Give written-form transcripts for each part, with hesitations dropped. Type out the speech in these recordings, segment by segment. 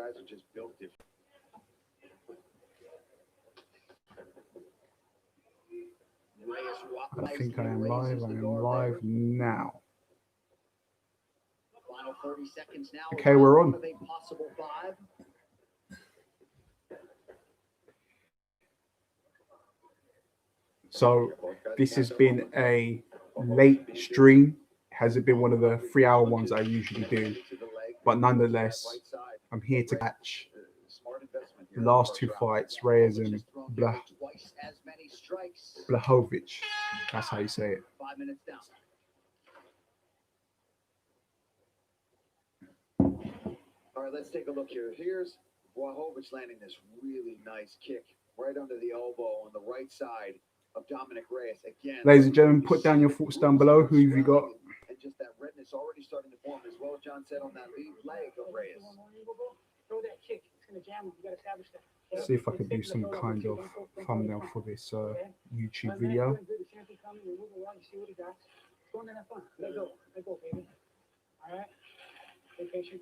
guys are just built different. I think I am live. I am live now. Final 30 seconds now. Okay, we're on. Possible 5. So this has been a late stream. Hasn't been one of the 3-hour ones I usually do, but nonetheless, I'm here to catch the last 2 fights, Reyes and Blachowicz. That's how you say it. 5 minutes down. All right, let's take a look here. Here's Blachowicz landing this really nice kick right under the elbow on the right side of Dominic Reyes. Again, Ladies and gentlemen, put down your thoughts down below. Who have you got? And just that redness already starting to form, as well as John said on that lead leg of Reyes. Throw that kick. It's going to jam him. You got to establish that. See if I can do some kind of thumbnail for this YouTube video. Let go, baby. All right. Stay patient.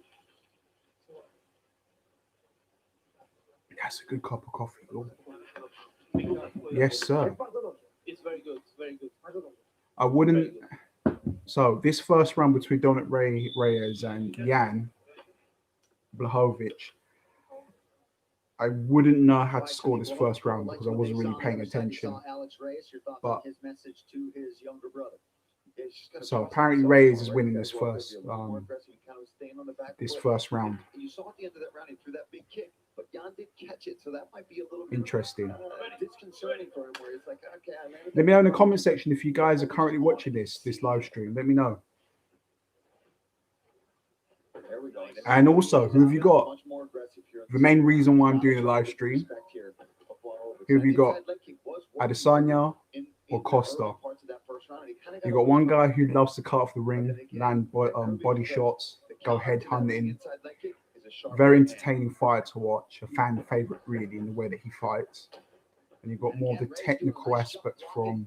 That's a good cup of coffee. Oh. Yes, sir. It's very good. It's very good. I wouldn't. So this first round between Dominic Reyes and Jan Blachowicz, I wouldn't know how to score this first round because I wasn't really paying attention. But so apparently Reyes is winning this first round. You saw at the end of that round he threw that big kick, but Jan did catch it, so that might be a little bit Interesting. disconcerting for him. Where it's like, okay, I landed. Let me know in the comment section if you guys are currently watching this live stream. Let me know. There we go. And also, who have you got? The main reason why I'm doing a live stream. Who have you got? Adesanya or Costa? You got one guy who loves to cut off the ring, land body shots, go head hunting. Very entertaining fight to watch. A fan favorite, really, in the way that he fights. And you've got more of the technical aspects from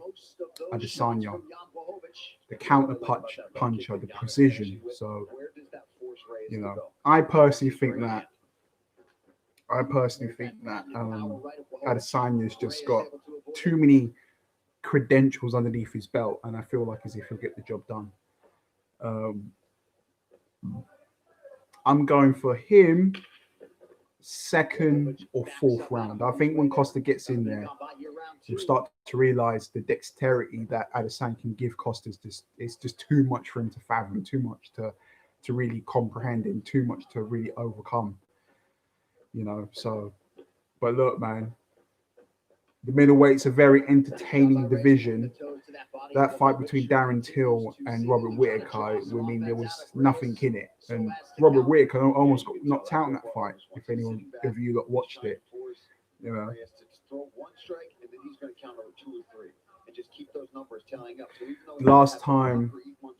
Adesanya, the counter puncher, the precision. So, you know, I personally think that Adesanya's just got too many credentials underneath his belt, and I feel like as if he'll get the job done. I'm going for him second or fourth round. I think when Costa gets in there, you'll start to realize the dexterity that Adesanya can give Costa is just too much for him to fathom, too much to really comprehend, and too much to really overcome. You know, so, but look, man, the middleweight's a very entertaining division. That fight between Darren Till and Robert Whittaker, I mean, there was nothing in it. And Robert Whittaker almost got knocked out in that fight, if anyone of you lot watched it. You know. Last time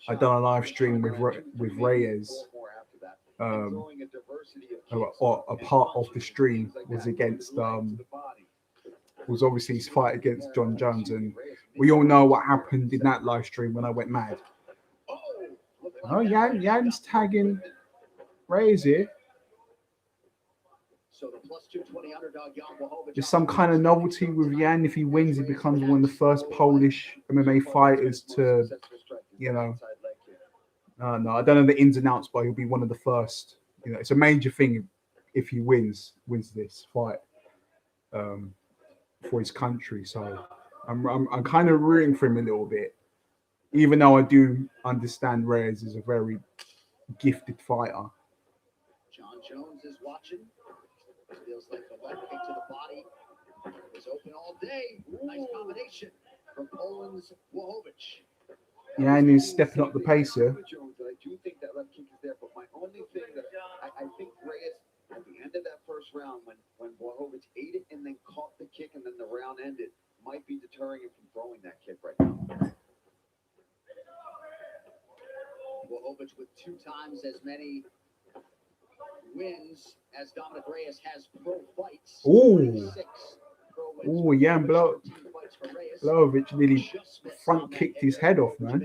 I done a live stream with Reyes, or a part of the stream was against was obviously his fight against John Jones, and we all know what happened in that live stream when I went mad. Oh, Jan's tagging Reyes here. There's some kind of novelty with Jan. If he wins, he becomes one of the first Polish MMA fighters to, you know. No, I don't know the ins and outs, but he'll be one of the first. You know, it's a major thing if he wins this fight for his country. So I'm kind of rooting for him a little bit, even though I do understand Reyes is a very gifted fighter. John Jones is watching. Feels like the left kick to the body was open all day. Nice combination from Poland's Blachowicz. Yeah, and he's stepping up the pace here. I do think that left kick is there, but my only thing that I think Reyes at the end of that first round, when Blachowicz ate it and then caught the kick and then the round ended, might be deterring him from throwing that kick right now. Blachowicz with 2 times as many wins as Dominic Reyes has pro fights. Oh, yeah, Blachowicz nearly front kicked his head off, man. And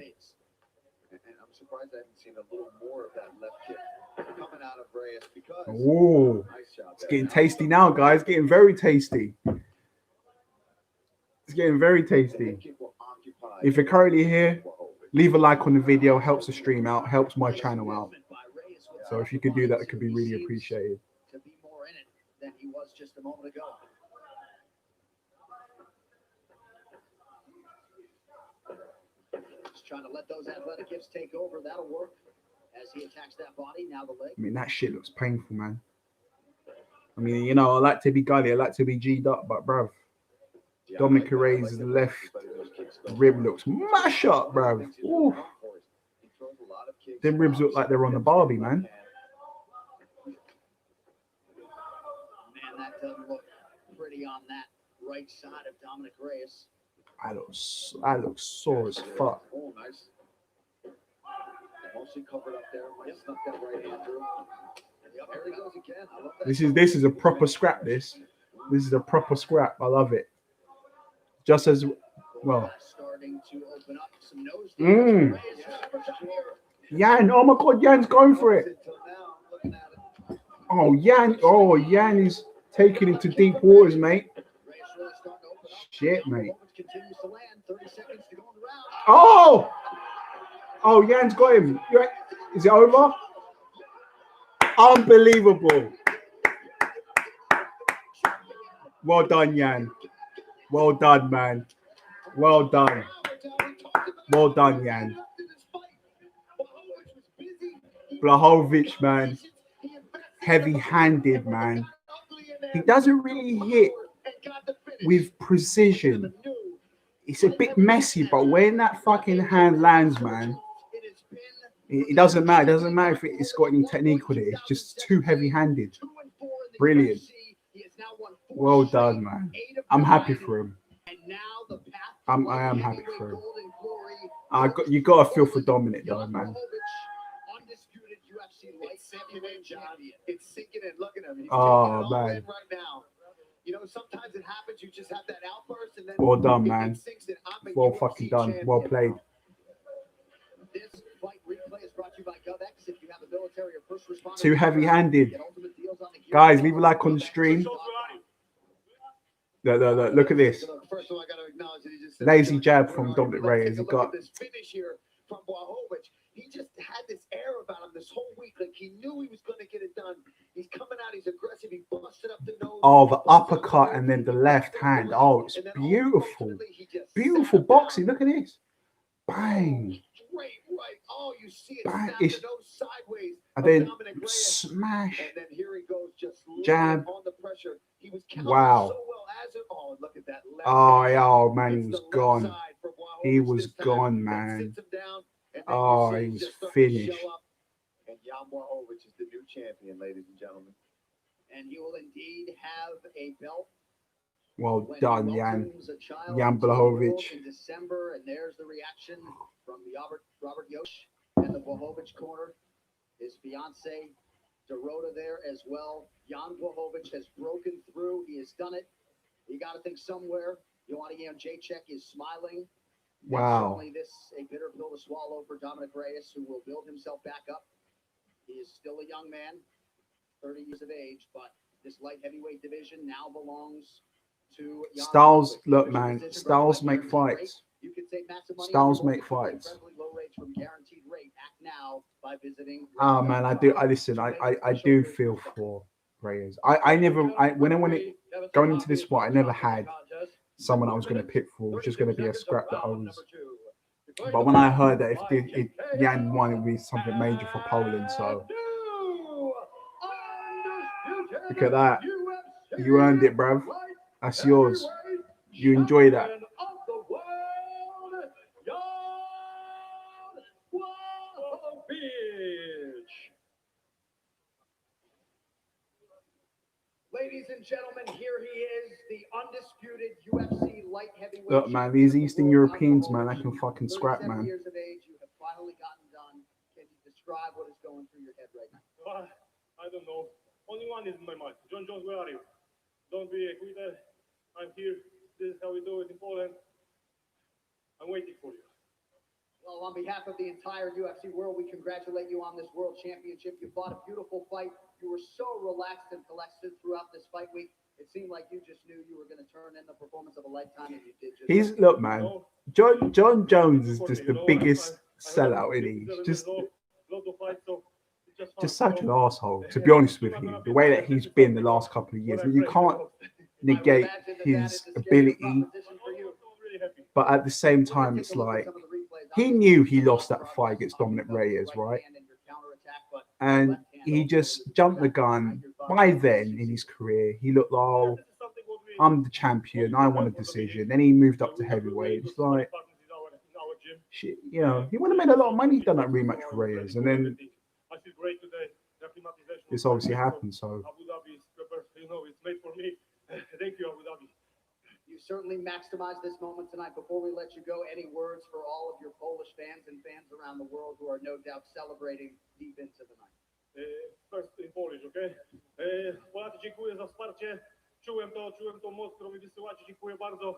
I'm surprised I haven't seen a little more of that left kick coming out of Reyes because nice shot. It's getting tasty now, guys. Getting very tasty. It's getting very tasty. If you're currently here, leave a like on the video. Helps the stream out. Helps my channel out. So if you could do that, it could be really appreciated. To be more in it than he was just a moment ago. Just trying to let those athletic gifts take over. That'll work as he attacks that body. Now the leg. I mean, that shit looks painful, man. I mean, you know, I like to be gully. I like to be G'd up, but bruv, Dominic Reyes' left rib looks mash up, bruv. Ooh. Them ribs look like they're on the Barbie, man. Man, that doesn't look pretty on that right side of Dominic Reyes. I look sore as fuck. Oh, nice. Mostly covered up there. Might snuck that right hand through. Yep, there he goes again. I love that. This is a proper scrap. This is a proper scrap. I love it. Just as well. Starting to open up some nose. Yan, oh my god, Yan's going for it. Oh, Yan is taking it to deep waters, mate. Shit, mate. Oh, Yan's got him. Is it over? Unbelievable. Well done, Yan. Well done, man. Well done. Well done, Yan. Blachowicz, man. Heavy-handed, man. He doesn't really hit with precision. It's a bit messy, but when that fucking hand lands, man, it doesn't matter. It doesn't matter if it's got any technique with it. It's just too heavy-handed. Brilliant. Well done, man. I'm happy for him. I am happy for him. You got to feel for Dominic, though, man. It's sinking in. Look at him. He's oh, man. Right now. You know, sometimes it happens. You just have that outburst, and then well done, man. Well fucking done. Well played. This fight replay is brought to you by GovX. If you have a military or first responder, too heavy-handed. Guys, leave a like on the stream. Look at this. Lazy jab from Dominic Reyes. He got this finish here from Blachowicz. He just had this air about him this whole week, like he knew he was going to get it done. He's coming out, he's aggressive, he busted up the nose. Oh, the uppercut and then the left hand. Oh, it's beautiful. Beautiful boxing. Look at this. Bang. Straight right. Oh, you see it. Bang. Snap the nose sideways. And then smash. And then here he goes, just jab. On the pressure. He was wow. So well as it. Oh, look at that. Oh, man, he was gone. He was gone, man. Oh, he was finished. And Jan Blachowicz is the new champion, ladies and gentlemen. And he will indeed have a belt. Well done, Jan. Jan Blachowicz. In December, and there's the reaction from the Robert Yosh and the Blachowicz corner. His fiance, Dorota, there as well. Jan Blachowicz has broken through. He has done it. You got to think somewhere. Joanna Jacek is smiling. Wow. Certainly this a bitter pill to swallow for Dominic Reyes, who will build himself back up. He is still a young man, 30 years of age, but this light heavyweight division now belongs to Styles. Look, man, Styles make fights. You can say massive money. Styles make fights. Low rates from guaranteed rate. Act now by visiting. Oh man, I listen. I do feel for Reyes. When I went going into this fight, I never had someone I was going to pick for, which is going to be a scrap that owns. But when I heard that if Yan won, it would be something major for Poland. So look at that. You earned it, bruv. That's yours. You enjoy that. Ladies and gentlemen, here he is, the undisputed UFC light heavyweight. Look, man, these Eastern Europeans, man, I can fucking scrap, man. Years of age, you have finally gotten done. Can you describe what is going through your head right now? I don't know. Only one is in my mind. John Jones, where are you? Don't be a quitter. I'm here. This is how we do it in Poland. I'm waiting for you. Well, on behalf of the entire UFC world, we congratulate you on this world championship. You fought a beautiful fight. You were so relaxed and collected throughout this fight week. It seemed like you just knew you were going to turn in the performance of a lifetime, and you did just. He's look, man. John Jones is just the biggest sellout, isn't he? He's just such an asshole, to be honest with you. The way that he's been the last couple of years, I mean, you can't negate his ability, but at the same time, it's like he knew he lost that fight against Dominic Reyes, right? And he just jumped the gun. By then in his career, he looked like, oh, I'm the champion, I want a decision. Then he moved up to heavyweight. It's like, shit, you know, he would have made a lot of money done that rematch for Reyes, and then this obviously happened. So Thank you, Abu Dhabi. You certainly maximized this moment tonight. Before we let you go, any words for all of your Polish fans and fans around the world who are no doubt celebrating deep into the night? First in Polish, okay? Polacy, dziękuję za wsparcie. Czułem to moc, którą mi wysyłacie. Dziękuję bardzo.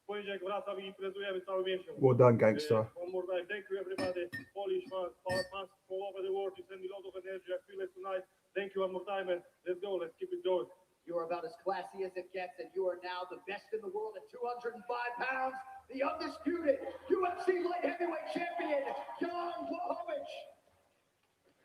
W poniedziałek wracam i imprezujemy cały miesiąc. well done, gangster. One more time, thank you everybody. Polish fans, power fans all over the world. You send me a lot of energy. I feel it tonight. Thank you one more time, and let's go. Let's keep it going. You are about as classy as it gets, and you are now the best in the world at 205 pounds, the undisputed UFC light heavyweight champion, Jan Blachowicz.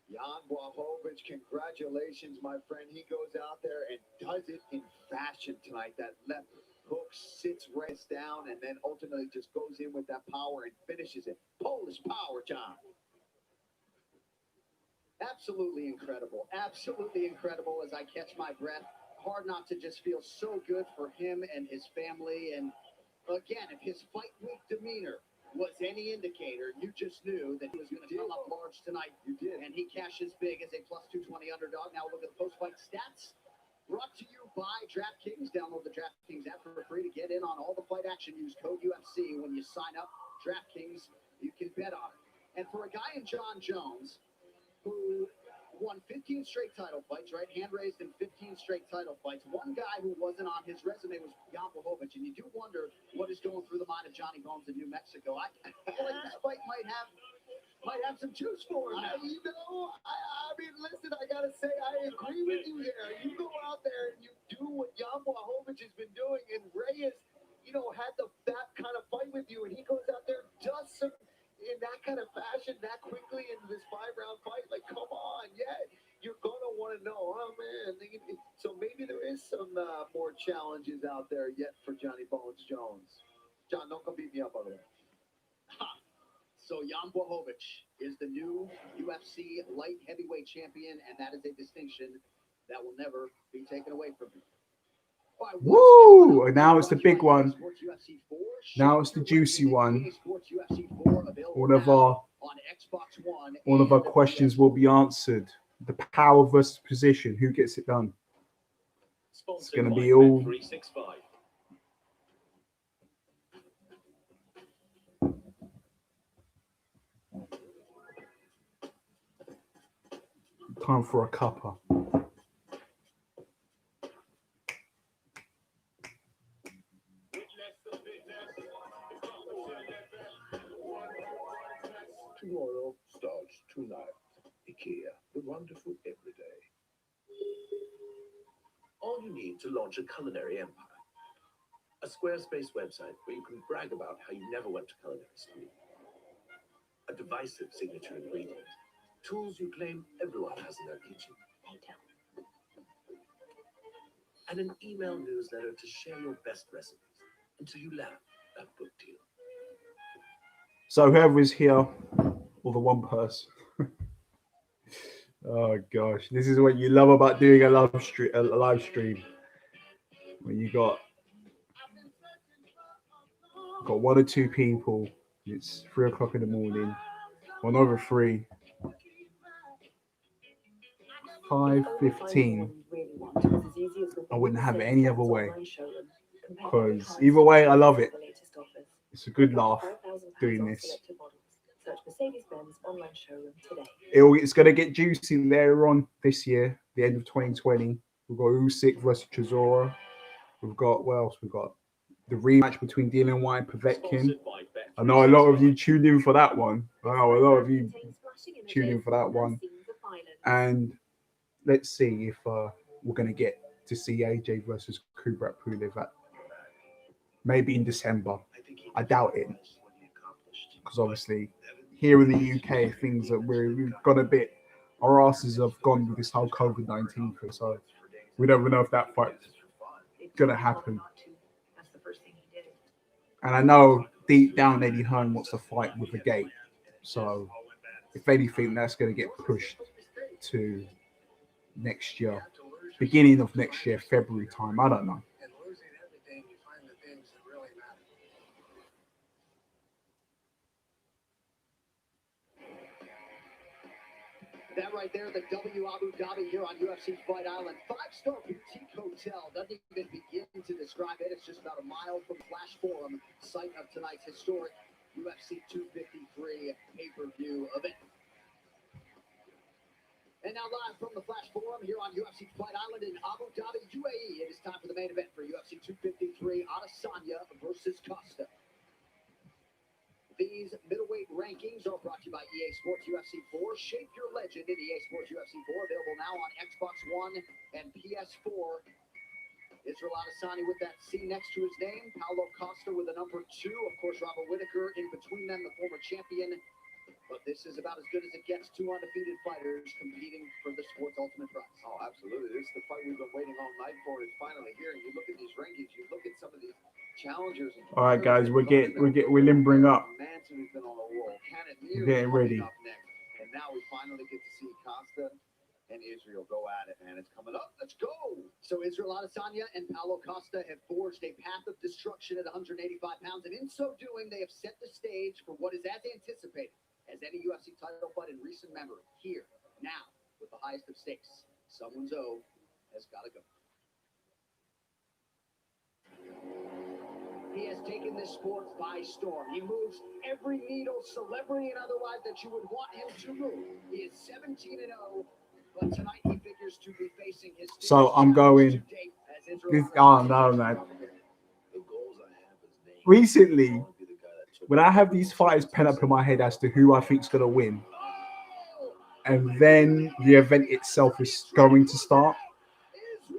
Jan Blachowicz, congratulations, my friend. He goes out there and does it in fashion tonight. That left hook sits Reyes down and then ultimately just goes in with that power and finishes it. Polish power, John. Absolutely incredible. Absolutely incredible as I catch my breath. Hard not to just feel so good for him and his family. And again, if his fight week demeanor was any indicator, you just knew that he was going to come up large tonight. You did. And he cashes big as a plus 220 underdog. Now look at the post-fight stats. Brought to you by DraftKings. Download the DraftKings app for free to get in on all the fight action. Use code UFC when you sign up. DraftKings, you can bet on it. And for a guy in John Jones, who won 15 straight title fights, right? Hand raised in 15 straight title fights. One guy who wasn't on his resume was Jan Blachowicz, and you do wonder what is going through the mind of Johnny Bones in New Mexico. I feel like this fight might have some juice for him. I mean, listen, I gotta say, I agree with you there. You go out there and you do what Jan Blachowicz has been doing, and Reyes, had that kind of fight with you, and he goes out there and does some in that kind of fashion that quickly in this 5-round fight. Like, come on, you're gonna want to know, oh man. So maybe there is some more challenges out there yet for Johnny Bones Jones. John, don't come beat me up, by the way. So Jan Blachowicz is the new UFC light heavyweight champion, and that is a distinction that will never be taken away from him. Woo! Now it's the big one. Now it's the juicy one. All of our questions will be answered. The power versus position. Who gets it done? It's going to be all. 365. Time for a cuppa. Tomorrow starts tonight. IKEA, the wonderful everyday. All you need to launch a culinary empire. A Squarespace website where you can brag about how you never went to culinary school. A divisive signature ingredient. Tools you claim everyone has in their kitchen. They don't. And an email newsletter to share your best recipes until you land that book deal. So whoever is here, or the one person. Oh gosh, this is what you love about doing a live stream. When you got one or two people, it's 3 o'clock in the morning. 1 over 3. 5:15. I wouldn't have it any other way. Because either way, I love it. It's a good laugh doing this. It's going to get juicy later on this year, the end of 2020. We've got Usyk versus Chisora. We've got, what else? We've got the rematch between Dillian White and Povetkin. I know a lot of you tuned in for that one. And let's see if we're going to get to see AJ versus Kubrat Pulev at maybe in December. I doubt it, because obviously here in the UK, things that we've got a bit, our asses have gone with this whole COVID-19 thing, so we don't even know if that fight's gonna happen. And I know deep down Eddie Hearn wants to fight with the gate, so if anything, that's going to get pushed to next year, beginning of next year, February time. I don't know. And losing everything, you find the things that really matter. That right there, the W Abu Dhabi here on UFC Fight Island. Five-star boutique hotel. Doesn't even begin to describe it. It's just about a mile from Flash Forum, site of tonight's historic UFC 253 pay-per-view event. And now live from the Flash Forum here on UFC Fight Island in Abu Dhabi, UAE. It is time for the main event for UFC 253, Adesanya versus Costa. These middleweight rankings are brought to you by EA Sports UFC 4. Shape your legend in EA Sports UFC 4. Available now on Xbox One and PS4. Israel Adesanya with that C next to his name. Paulo Costa with a number 2. Of course, Robert Whittaker in between them, the former champion. But this is about as good as it gets. Two undefeated fighters competing for the sport's ultimate prize. Oh, absolutely. This is the fight we've been waiting all night for. It's finally here. You look at these rankings. You look at some of these challengers. All right, guys, we're limbering up. Manson has been on the roll. We're getting ready. Up next. And now we finally get to see Costa and Israel go at it, man. It's coming up. Let's go. So Israel Adesanya and Paulo Costa have forged a path of destruction at 185 pounds. And in so doing, they have set the stage for what is as anticipated as any UFC title fight in recent memory. Here, now, with the highest of stakes. Someone's O has got to go. He has taken this sport by storm. He moves every needle, celebrity and otherwise, that you would want him to move. He is 17-0, but tonight he figures to be facing his. So I'm going. Oh no, man. Recently, when I have these fighters pen up in my head as to who I think's gonna win, and then the event itself is going to start,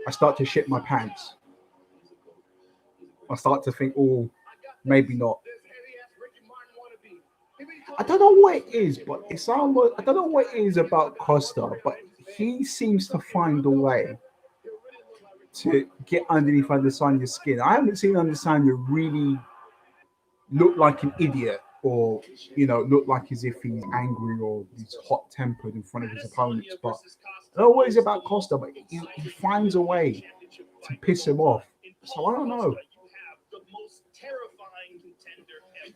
I start to shit my pants. I start to think, oh, maybe not. I don't know what it is, but it's almost, I don't know what it is about Costa, but he seems to find a way to get underneath Adesanya's skin. I haven't seen Adesanya really look like an idiot, or look like as if he's angry or he's hot-tempered in front of his opponents. But I don't know what it's about Costa, but he finds a way to piss him off. So I don't know. The most terrifying contender ever.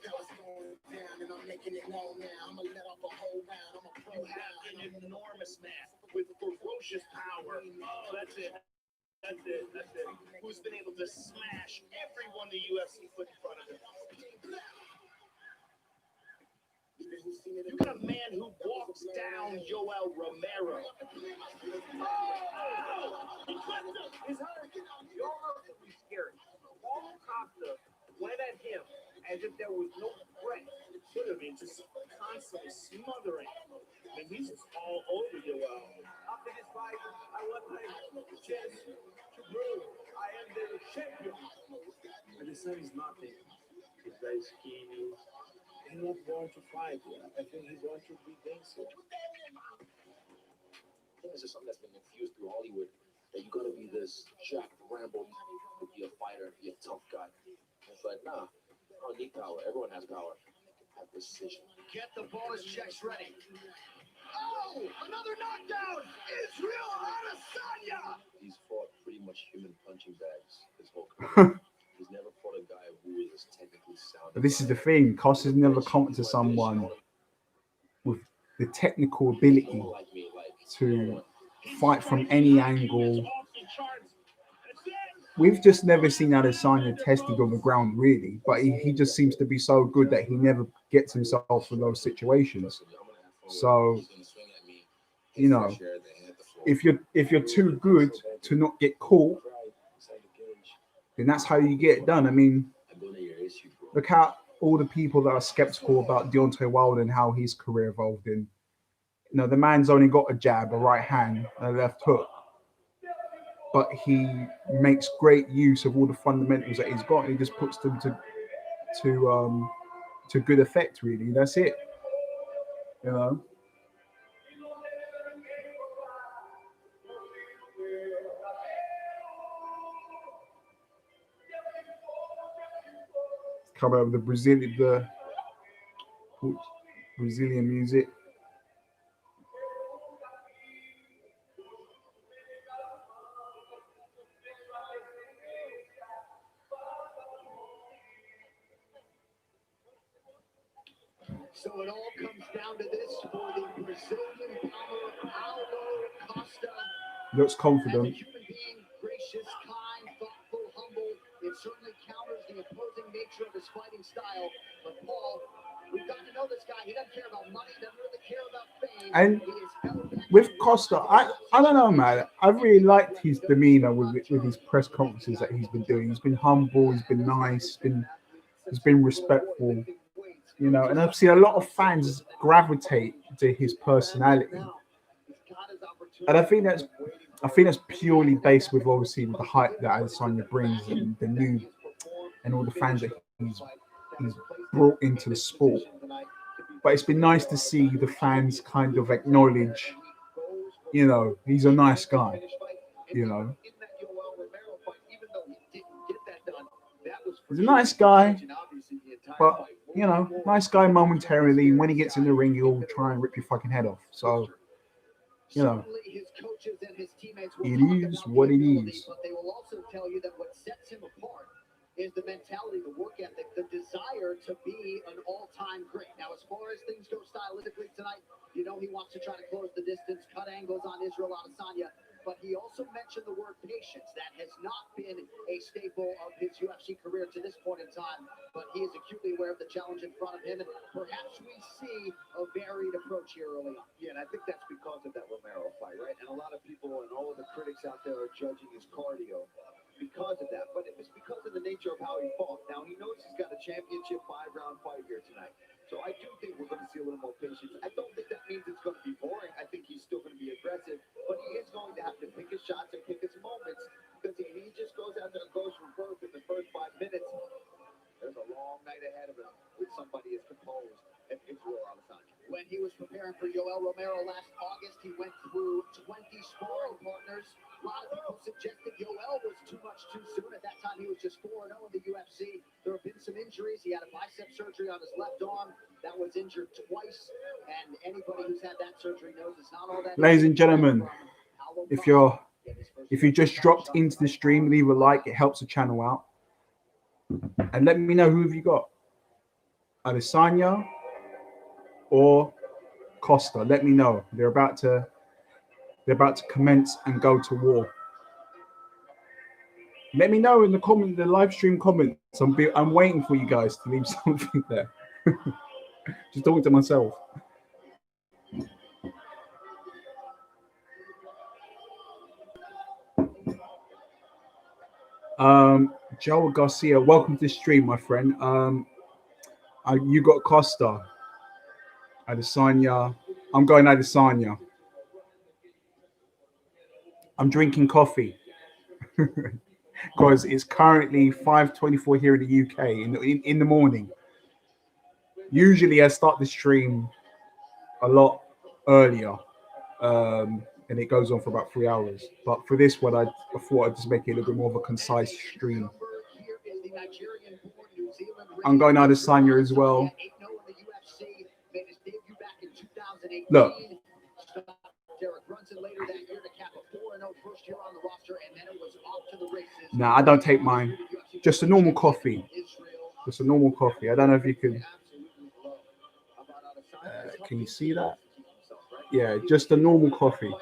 You have an enormous man with ferocious power. Oh, that's it. Who's been able to smash everyone the UFC put in front of him. You got a man who walks down Yoel Romero. His heart. Y'all know to be scary. Paulo Costa went at him as if there was no threat. Should have been just constantly smothering. I mean, he's just all over Yoel. After this fight, I want my chance to prove I am the champion. And the son is nothing. He's very skinny. He's not going to fight. I think he's going to be dancing. I think this is something that's been infused through Hollywood. That you gotta be this Jack Rambo, to be a fighter, be a tough guy. It's like, nah, I don't need power. Everyone has power. Have precision. Get the bonus checks ready. Oh, another knockdown! Israel Adesanya! He's fought pretty much human punching bags his whole career. He's never fought a guy who is technically sound. But this is the thing. Costa's never come to someone with the technical ability to fight from any angle. We've just never seen Adesanya tested on the ground, really. But he just seems to be so good that he never gets himself in those situations. So, if you're too good to not get caught, then that's how you get it done. I mean, look at all the people that are skeptical about Deontay Wilder and how his career evolved in. You know, the man's only got a jab, a right hand, and a left hook, but he makes great use of all the fundamentals that he's got. And he just puts them to good effect. Really, that's it. You know. Come out with the Brazilian music. So it all comes down to this for the Brazilian Paulo Costa. Looks As a confident. human being, gracious, kind, thoughtful, humble, it certainly counters the opposing nature of his fighting style. But Paul, we've got to know this guy. He doesn't care about money, doesn't really care about fame. And He is hell-bent with on Costa, winning. I don't know, man. I've really liked his demeanor with his press conferences that he's been doing. He's been humble. He's been nice. He's been respectful. You know, and I've seen a lot of fans gravitate to his personality, and I think that's purely based with obviously with the hype that Adesanya brings and the new and all the fans that he's brought into the sport. But it's been nice to see the fans kind of acknowledge, you know, he's a nice guy, you know. He's a nice guy, but, you know, nice guy momentarily. When he gets in the ring, he'll try and rip your fucking head off. So, you know, it is what it is. But they will also tell you that what sets him apart is the mentality, the work ethic, the desire to be an all-time great. Now, as far as things go stylistically tonight, you know he wants to try to close the distance, cut angles on Israel Adesanya, but he also mentioned the word patience. That has not been a staple of his UFC career to this point in time, but he is acutely aware of the challenge in front of him, and perhaps we see a varied approach here early on. Yeah, and I think that's because of that Romero fight, right? And a lot of people and all of the critics out there are judging his cardio because of that. But it was because of the nature of how he fought. Now, he knows he's got a championship 5-round fight here tonight. So I do think we're going to see a little more patience. I don't think that means it's going to be boring. I think he's still going to be aggressive. But he is going to have to pick his shots and pick his moments. Because if he just goes out there and goes for broke in the first 5 minutes, there's a long night ahead of him with somebody as composed as Israel Adesanya. When he was preparing for Yoel Romero last August, he went through 20 sparring partners. A lot of people suggested Yoel was too much too soon. At that time, he was just 4-0 in the UFC. There have been some injuries. He had a bicep surgery on his left arm that was injured twice. And anybody who's had that surgery knows it's not all that. Ladies and gentlemen, if you just dropped into the stream, leave a like. It helps the channel out. And let me know who have you got, Adesanya or Costa. Let me know. They're about to commence and go to war. Let me know in the live stream comments. I'm waiting for you guys to leave something there. Just talking to myself. Joel Garcia, welcome to the stream, my friend. You got Costa, Adesanya. I'm going Adesanya. I'm drinking coffee because it's currently 5:24 here in the UK in the morning. Usually I start the stream a lot earlier, and it goes on for about 3 hours. But for this one, I thought I'd just make it a little bit more of a concise stream. I'm going Adesanya as well. Look. Nah, I don't take mine. Just a normal coffee. Just a normal coffee. I don't know if you can. Can you see that? Yeah, just a normal coffee.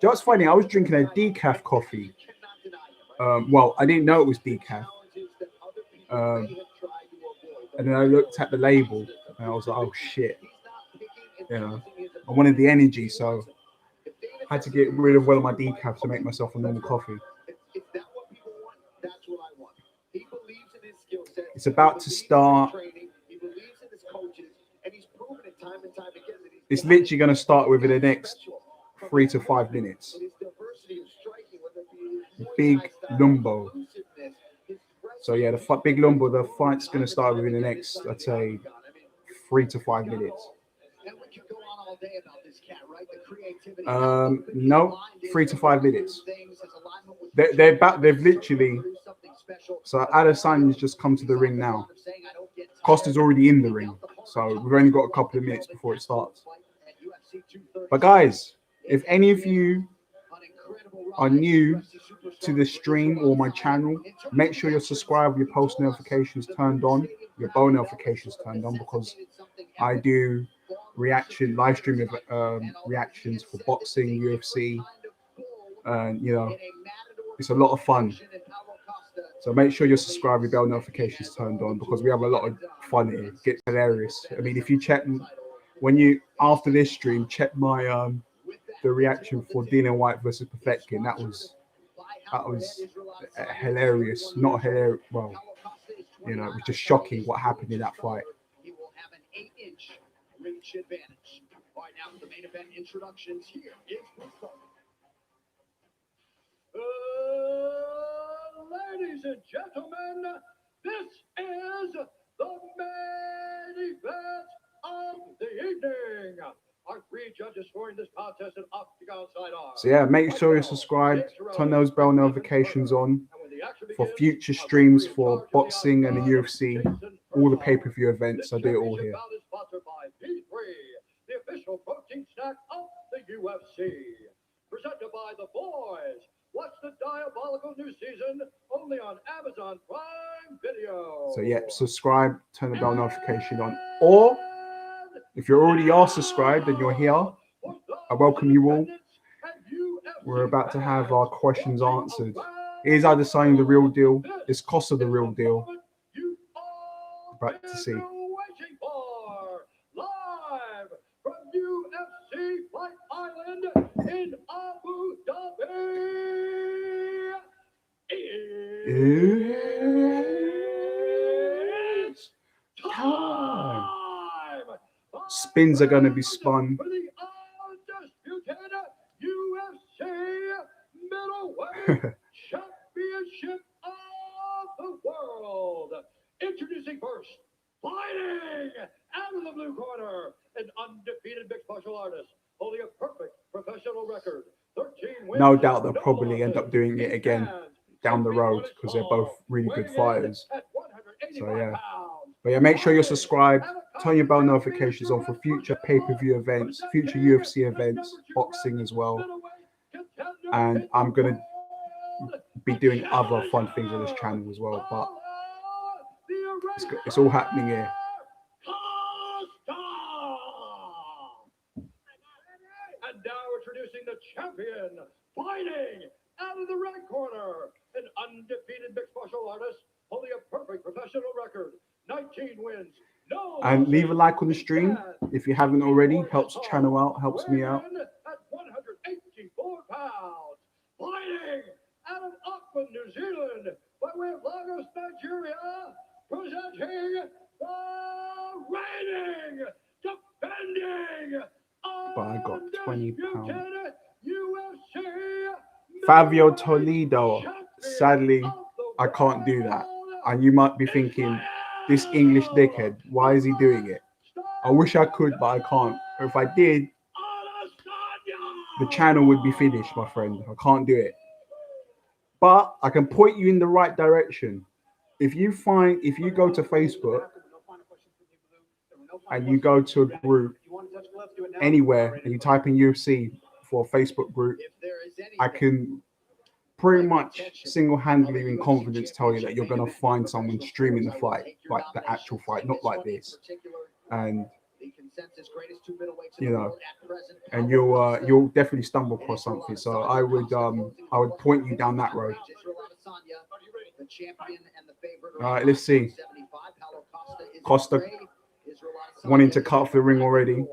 Just funny. I was drinking a decaf coffee. Well, I didn't know it was decaf. And then I looked at the label and I was like, oh shit. You know, I wanted the energy, so I had to get rid of one of my decaf to make myself a normal coffee. It's about to start. It's literally going to start within the next 3 to 5 minutes. Big Lumbo. So yeah, the Big Lumbo, the fight's going to start within the next, I'd say, 3 to 5 minutes. No, 3 to 5 minutes. They've literally. So Adesanya's just come to the ring now. Costa's already in the ring, so we've only got a couple of minutes before it starts. But guys, if any of you are new to the stream or my channel, make sure you're subscribed, your post notifications turned on, your bell notifications turned on, because I do live stream reactions for boxing, UFC, and you know, it's a lot of fun. So make sure you're subscribed, your bell notifications turned on, because we have a lot of fun here. It gets hilarious. I mean, if you check after this stream, check my the reaction for Dana White versus Perfecting. That was hilarious. Not hilarious. Well, you know, it was just shocking what happened in that fight. He will have an 8-inch reach advantage. All right, now for the main event introductions, here is Costa. Ladies and gentlemen, this is the main event of the evening. Our 3 judges scoring this contest an octagon sidearm. So yeah, make sure you're subscribed, turn those bell notifications on for future streams for boxing and the UFC, all the pay-per-view events. I do it all here. Sponsored by P3, the official protein snack of the UFC. Presented by The Boys. Watch the diabolical new season only on Amazon Prime Video. So yeah, subscribe, turn the bell notification on. Or if you already are subscribed and you're here, I welcome you all. We're about to have our questions answered. Is Adesanya the real deal? Is Costa the real deal? About to see. Live from UFC Fight Island in Abu Dhabi. It's time. Spins are going to be spun. For the undisputed UFC middleweight championship of the world. Introducing first, fighting out of the blue corner, an undefeated mixed martial artist, holding a perfect professional record. 13 wins. No doubt they'll probably end up doing it again down the road, because they're both really good fighters. So yeah. But yeah, make sure you're subscribed, turn your bell notifications on for future pay-per-view events, future UFC events, boxing as well. And I'm going to be doing other fun things on this channel as well. But it's all happening here. And now introducing the champion, fighting out of the red corner, an undefeated mixed martial artist, holding a perfect professional record, 19 wins. No. And leave a like on the stream if you haven't already. Helps the channel out, helps me out. At 184 pounds, fighting out of Auckland, New Zealand, by way of Lagos, Nigeria, presenting the reigning, defending, But I got 20 pounds. undisputed UFC Fabio Toledo. Sadly, I can't do that. And you might be thinking, this English dickhead, why is he doing it? I wish I could, but I can't. If I did, the channel would be finished, my friend. I can't do it. But I can point you in the right direction. If you go to Facebook and you go to a group anywhere and you type in UFC for a Facebook group, I can pretty much single-handedly in confidence tell you that you're going to find someone streaming the fight, like the actual fight, not like this. And you know, and you'll definitely stumble across something. So I would point you down that road. All right, let's see. Costa wanting to cut off the ring already.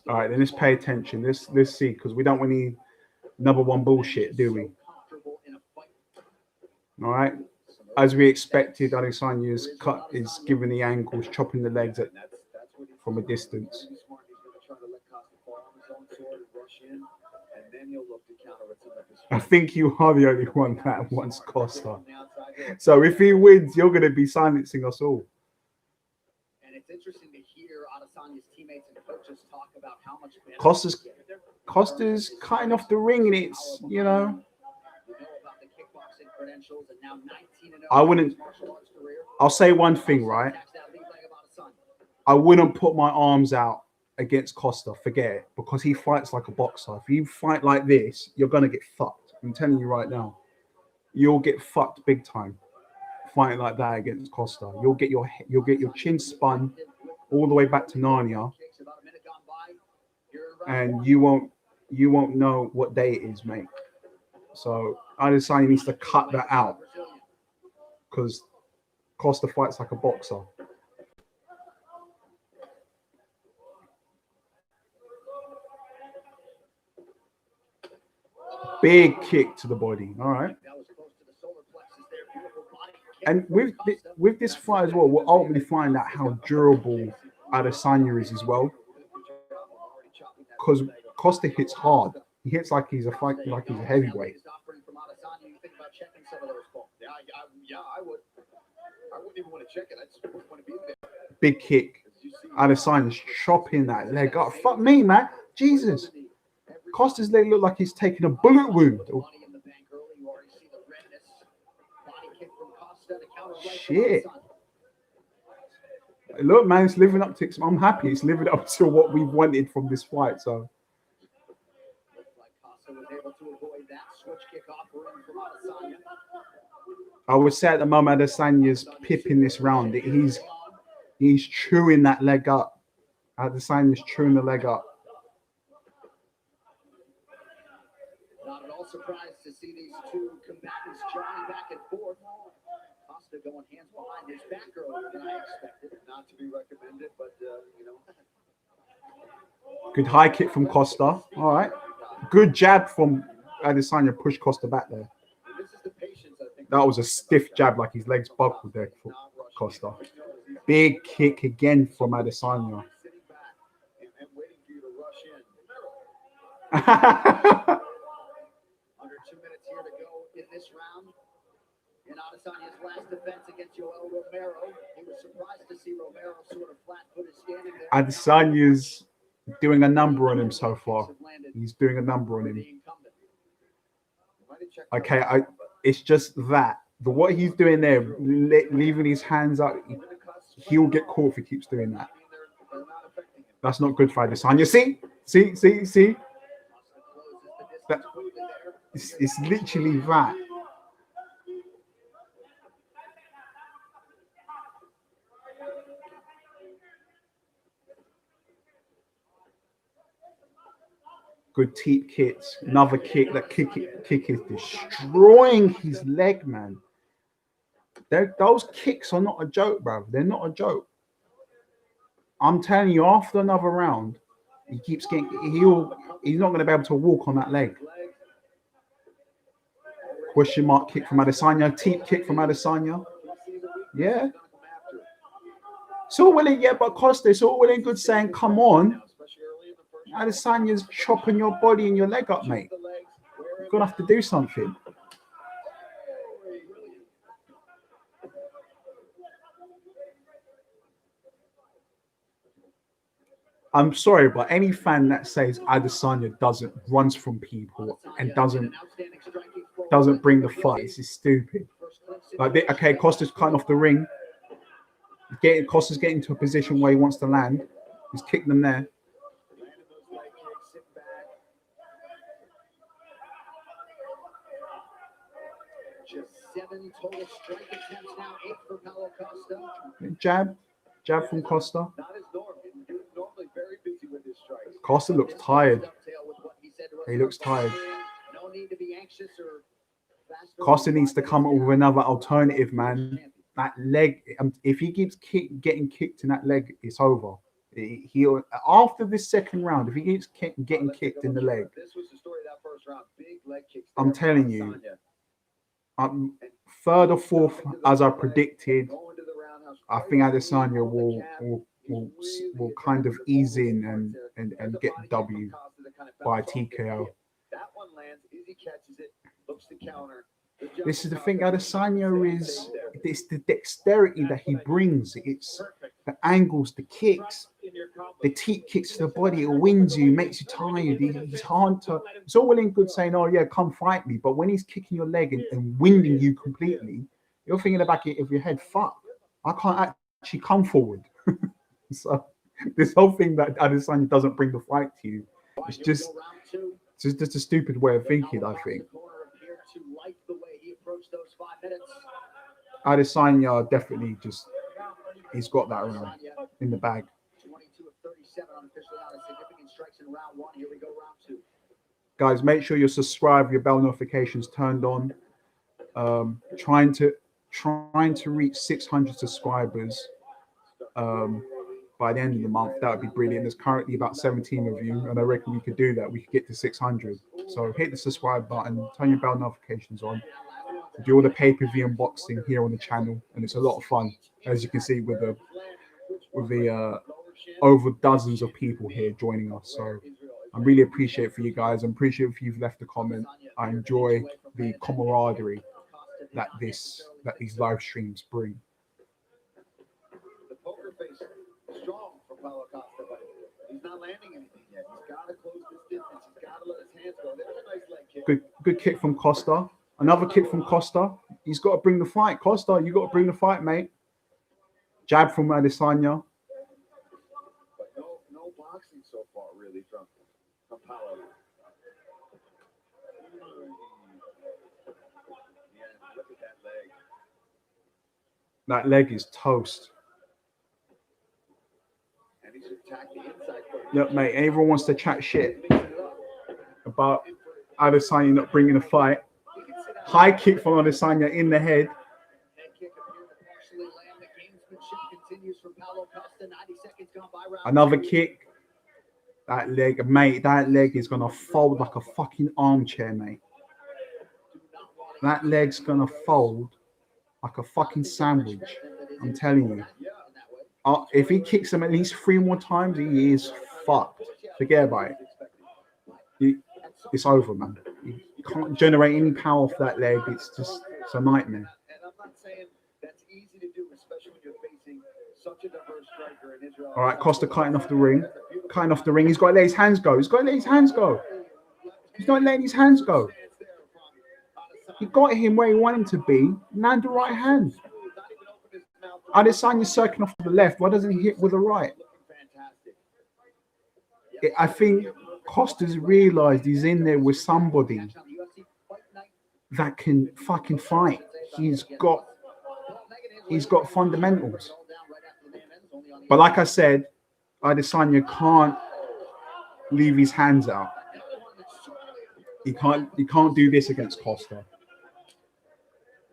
All right, then let's pay attention. Let's see, because we don't want any number one bullshit, do we? All right. As we expected, Adesanya's cut is giving the angles, chopping the legs at, from a distance. I think you are the only one that wants Costa. So if he wins, you're going to be silencing us all. And it's interesting to hear Adesanya's teammates and coaches talk about how much Costa's cutting off the ring, and it's, you know, I wouldn't. I'll say one thing, right? I wouldn't put my arms out against Costa. Forget it, because he fights like a boxer. If you fight like this, you're gonna get fucked. I'm telling you right now, you'll get fucked big time. Fighting like that against Costa, you'll get your chin spun all the way back to Narnia, and you won't know what day it is, mate. So Adesanya needs to cut that out, because Costa fights like a boxer. Big kick to the body. All right. And with this fight as well, we'll ultimately find out how durable Adesanya is as well. Because Costa hits hard. He hits like he's a heavyweight. Yeah, I would. I wouldn't even want to check it. I just wouldn't want to be there. Big kick. Adesanya's chopping that leg up. Fuck me, man. Jesus. Costa's leg looked like he's taking a bullet wound. Shit. Look, man, it's living up to. I'm happy it's living up to what we wanted from this fight. So. I would say at the moment Adesanya's pipping this round. He's chewing that leg up. Adesanya's chewing the leg up. Not at all surprised to see these two combatants jawing back and forth. Costa going hands behind his back earlier than I expected. Not to be recommended, but you know. Good high kick from Costa. All right. Good jab from Adesanya. Push Costa back there. That was a stiff jab, like his legs buckled there for Costa. Big kick again from Adesanya. Under 2 minutes here to go in this round. In Adesanya's last defense against Yoel Romero, he was surprised to see Romero sort of flat-footed standing there. Adesanya's doing a number on him so far. He's doing a number on him. Okay, it's just that. What he's doing there, leaving his hands up, he'll get caught if he keeps doing that. That's not good for Adesanya. See? That, it's literally that. Good teep kicks. Another kick. That kick is destroying his leg, man. Those kicks are not a joke, bro. They're not a joke. I'm telling you, after another round, he keeps getting. He's not going to be able to walk on that leg. Question mark kick from Adesanya. Teep kick from Adesanya. Yeah. It's all well and yeah, but Costa, it's all well and good saying, come on. Adesanya's chopping your body and your leg up, mate. You're going to have to do something. I'm sorry, but any fan that says Adesanya runs from people and doesn't bring the fight is stupid. Like, okay, Costa's cutting off the ring. Costa's getting to a position where he wants to land. He's kicked them there. Just 7 total strike attempts now, 8 for Paulo Costa. Jab from Costa. Not as normal. He's normally very busy with his strikes. Costa looks tired. He looks tired. No need to be anxious or fast. Costa needs to come up with another alternative, man. That leg, if he keeps getting kicked in that leg, it's over. He'll after this second round, if he keeps getting kicked in the leg, this was the story of that first round. Big leg kicks. I'm telling you, third or fourth, as I predicted, I think Adesanya will kind of ease in and get the W by TKO. That one lands, Izzy catches it, looks to counter. This is the thing, Adesanya is it's the dexterity that he brings. It's the angles, the kicks, the teep kicks to the body. It wins you, makes you tired. He's hard to. It's all well and good saying, "Oh yeah, come fight me," but when he's kicking your leg and winding you completely, you're thinking in the back of your head, "Fuck, I can't actually come forward." So this whole thing that Adesanya doesn't bring the fight to you, it's just a stupid way of thinking, I think. Adesanya definitely he's got that round in the bag. 22 of 37 unofficially out of significant strikes in round one. Here we go, round two. Guys, make sure you're subscribed, your bell notifications turned on. Trying to reach 600 subscribers by the end of the month. That would be brilliant. There's currently about 17 of you, and I reckon we could do that. We could get to 600. So hit the subscribe button, turn your bell notifications on. We do all the pay-per-view unboxing here on the channel, and it's a lot of fun, as you can see with the over dozens of people here joining us. So I really appreciate for you guys. I appreciate if you've left a comment. I enjoy the camaraderie that these live streams bring. The poker face strong for Paulo Costa, but he's not landing anything yet. He's got to close this distance. He's got to let his hands go. There's a nice leg kick. Good kick from Costa. Another kick from Costa. He's got to bring the fight. Costa, you got to bring the fight, mate. Jab from Adesanya. But no boxing so far, really, from Paulo. Yeah, look at that leg. That leg is toast. And he's attacked the inside foot. Look, mate, everyone wants to chat shit about Adesanya not bringing a fight. High kick from Adesanya in the head. Another kick. That leg, mate, that leg is going to fold like a fucking armchair, mate. That leg's going to fold like a fucking sandwich. I'm telling you. If he kicks him at least 3 more times, he is fucked. Forget about it. It's over, man. You can't generate any power off that leg. It's a nightmare. And I'm not saying that's easy to do, especially when you're facing such a diverse striker in Israel. All right, Costa cutting off the ring. Cutting off the ring. He's got to let his hands go. He's got to let his hands go. He's not letting his hands go. He got him where he wanted him to be. Land the right hand. Adesanya's circling off to the left. Why doesn't he hit with the right? I think Costa's realized he's in there with somebody that can fucking fight. He's got fundamentals. But like I said, Adesanya can't leave his hands out. He can't do this against Costa.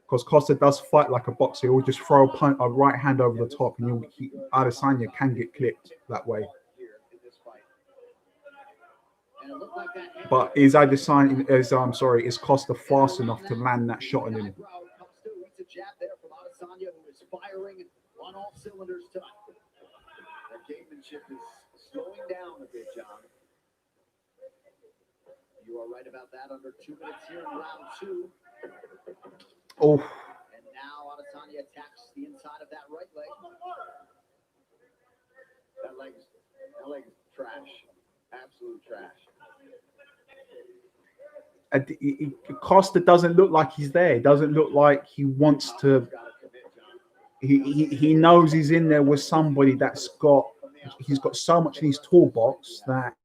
Because Costa does fight like a boxer. He'll just throw a right hand over the top, and Adesanya can get clipped that way. But is Costa fast enough to land that shot on him? On all cylinders tonight. The gamemanship is slowing down a bit, John. You are right about that. Under 2 minutes here in round two. Oh. And now Adesanya attacks the inside of that right leg. That leg is trash. Absolute trash. Costa doesn't look like he's there. It doesn't look like he wants to. He knows he's in there with somebody he's got so much in his toolbox that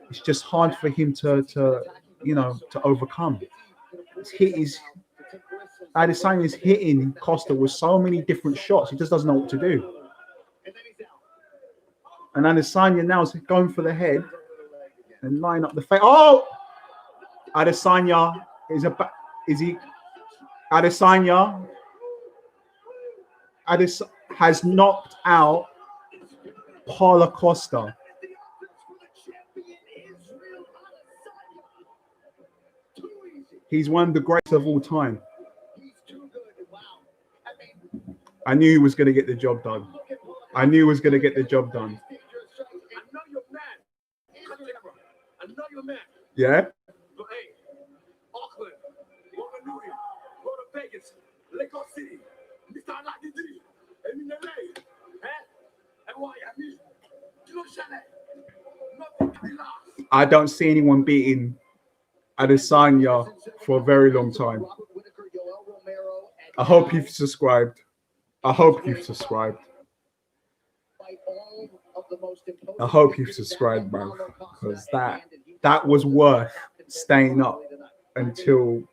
it's just hard for him to overcome. Adesanya's hitting Costa with so many different shots. He just doesn't know what to do. And Adesanya now is going for the head and line up the face. Oh, Adesanya Adesanya has knocked out Paulo Costa. He's one of the greatest of all time. I knew he was going to get the job done. I knew he was going to get the job done. I know you're mad. I know you're mad. Yeah? But hey, Auckland, Wanganui, go to Vegas, Lake City, Mr. Alagidi, Eminele, and Miami, you know, Chalet. Nothing can be lost. I don't see anyone beating Adesanya for a very long time. I hope you've subscribed. I hope you've subscribed. I hope you've subscribed, bro, because that was worth staying up until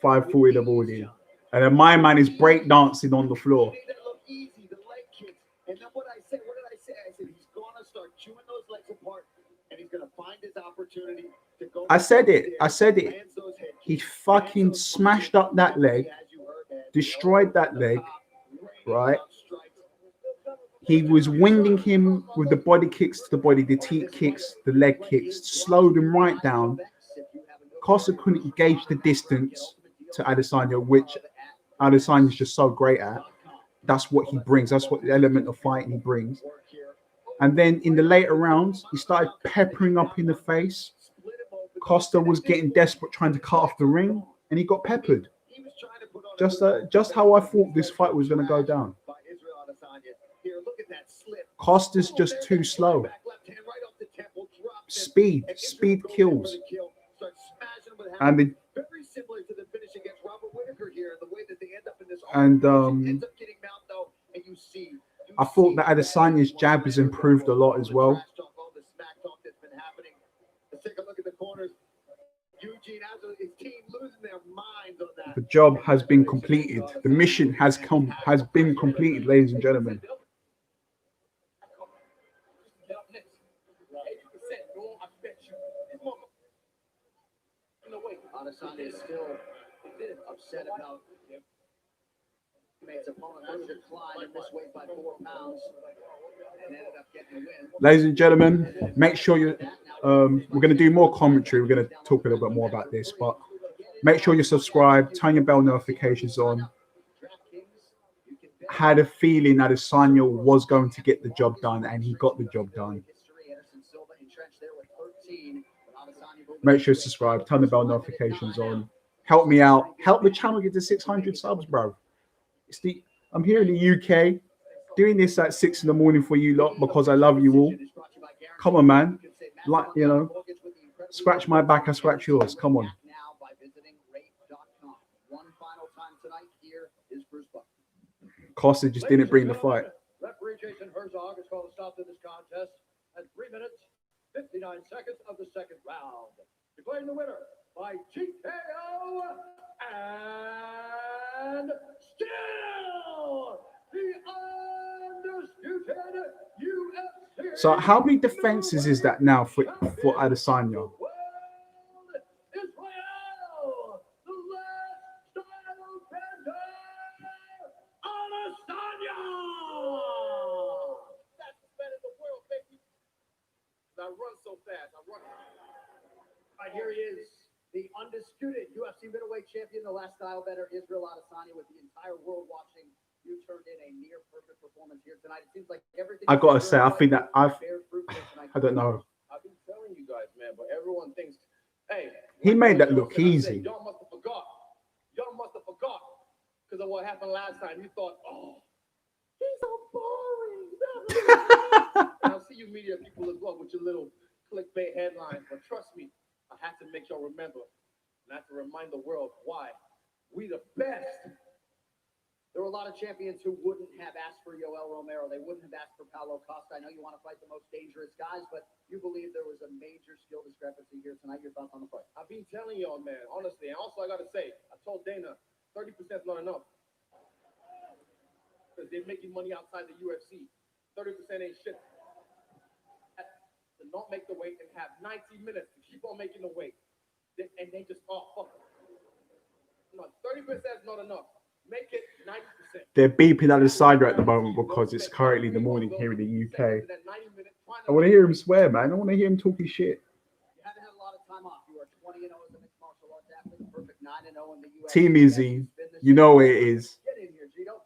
5:40 in the morning. And then my man is breakdancing on the floor. And then what did I say? I said he's gonna start chewing those legs apart, and he's gonna find his opportunity to go. I said it. He fucking smashed up that leg, destroyed that leg, right? He was winding him with the body kicks to the body, the teep kicks, the leg kicks, slowed him right down. Costa couldn't gauge the distance to Adesanya, which Adesanya is just so great at. That's what he brings. That's what the element of fighting he brings. And then in the later rounds, he started peppering up in the face. Costa was getting desperate, trying to cut off the ring, and he got peppered. Just how I thought this fight was going to go down. Costa's just too slow. Speed kills. And the very similar to the finish against Robert Whitaker here, the way that they end up in this and ends up getting mount though, and you see. I thought that Adesanya's jab has improved a lot as well. All the smack talk that's been happening. Let's take a look at the corners. Eugene has his team losing their minds on that. The job has been completed. The mission has been completed, ladies and gentlemen. Adesanya is still upset about his opponent losing to climb in this weight by 4 pounds and ended up getting the win. Ladies and gentlemen, make sure you we're going to do more commentary. We're going to talk a little bit more about this, but make sure you subscribe, turn your bell notifications on. Had a feeling that Adesanya was going to get the job done, and he got the job done. Make sure you subscribe, turn the bell notifications on. Help me out. Help the channel get to 600 subs, bro. I'm here in the UK doing this at 6 in the morning for you lot because I love you all. Come on, man. Like, you know, scratch my back, I scratch yours. Come on. Costa just didn't bring the fight. Referee Jason Herzog has called a stop to this contest at 3 minutes, 59 seconds of the second round. Declaring the winner by TKO and still the undisputed UFC. So how many defenses is that now for Adesanya? I run so fast. I run. Right, here he is, the undisputed UFC middleweight champion, the last style better, Israel Adesanya, with the entire world watching. You turned in a near perfect performance here tonight. It seems like everything. I gotta say, I think that I don't know. I've been telling you guys, man, but everyone thinks, hey, he made that look easy. Y'all must have forgot. Y'all must have forgot because of what happened last time. You thought, oh, he's so boring. And I see you media people as well with your little clickbait headlines, but trust me, I have to make y'all remember, and I have to remind the world why we the best. There were a lot of champions who wouldn't have asked for Yoel Romero. They wouldn't have asked for Paulo Costa. I know you want to fight the most dangerous guys, but you believe there was a major skill discrepancy here tonight. Your thoughts on the fight? I've been telling y'all, man, honestly. And also, I got to say, I told Dana, 30% is not enough. Because they're making money outside the UFC. 30% ain't shit. To not make the weight and have 90 minutes to keep on making the weight. And they just, oh, fuck. No, 30% is not enough. Make it 90%. They're beeping Adesanya at the moment because it's currently the morning here in the UK. I want to hear him swear, man. I want to hear him talking shit. You haven't had a lot of time off. You are 20-0 as a mixed martial arts athlete, perfect 9-0 in the UFC. Team Izzy, you know where it is. Get in here, Gino.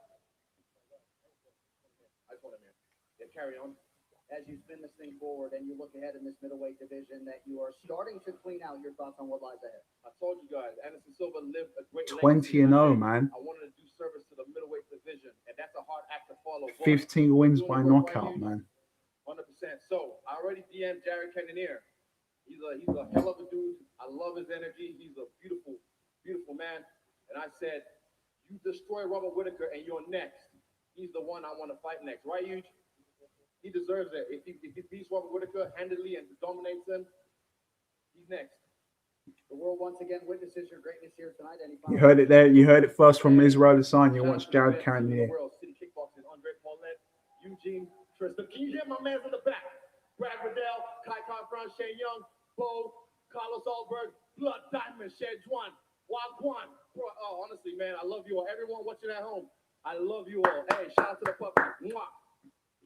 as you spin this thing forward and you look ahead in this middleweight division that you are starting to clean out, your thoughts on what lies ahead? I told you guys, Anderson Silva lived a great 20 legacy, and I 0, said, man. I wanted to do service to the middleweight division, and that's a hard act to follow. But 15 wins doing by the work knockout, right man. here, 100%. So I already DM'd Jared Cannonier. He's a hell of a dude. I love his energy. He's a beautiful, beautiful man. And I said, you destroy Robert Whitaker and you're next. He's the one I want to fight next, right, Huge? He deserves it. If he beats Robert Whitaker handily and dominates him, he's next. The world once again witnesses your greatness here tonight. You heard it there. You heard it first from Israel Adesanya. Watch Jared Cannonier. City Kickboxing, Andre Paulette, Eugene Tristan. Can you hear my man's in the back? Brad Riddell, Kai Kara-France, Shane Young, Bo, Carlos Alberg, Blood Diamond, Shed Juan, Wagwan. Bro, oh, honestly, man, I love you all. Everyone watching at home, I love you all. Hey, shout out to the puppy. Mwah.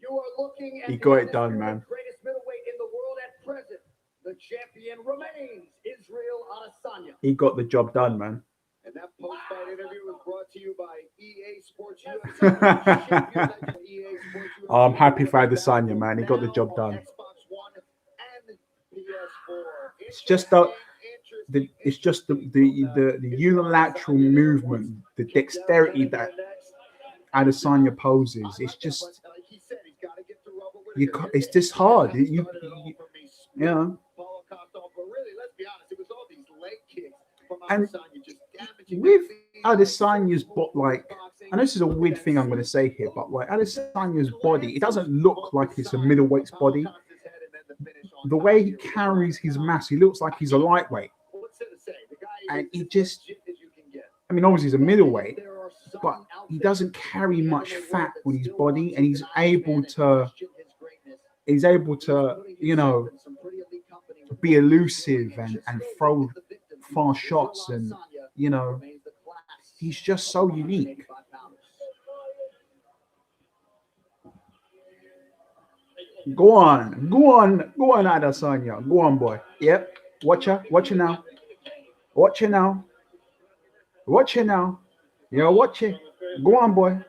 You are looking at He got it done, man. the greatest middleweight in the world at present. The champion remains Israel Adesanya. He got the job done, man. And that post-fight interview was brought to you by EA Sports UFC. I'm happy for Adesanya, man. He got the job done. Xbox One and PS4. It's just the unilateral movement, the dexterity that Adesanya poses. It's just it's just hard. Yeah. And with Adesanya's like, I know this is a weird thing I'm going to say here, but like Adesanya's body, it doesn't look like it's a middleweight's body. The way he carries his mass, he looks like he's a lightweight. And he just, I mean, obviously he's a middleweight, but he doesn't carry much fat on his body, and he's able to, you know, be elusive and throw far shots, and you know, he's just so unique. Go on, Adesanya. Go on, boy. Yep. Watch her now. Watch it now. Watch it now. Yeah, watch it. Go on, boy.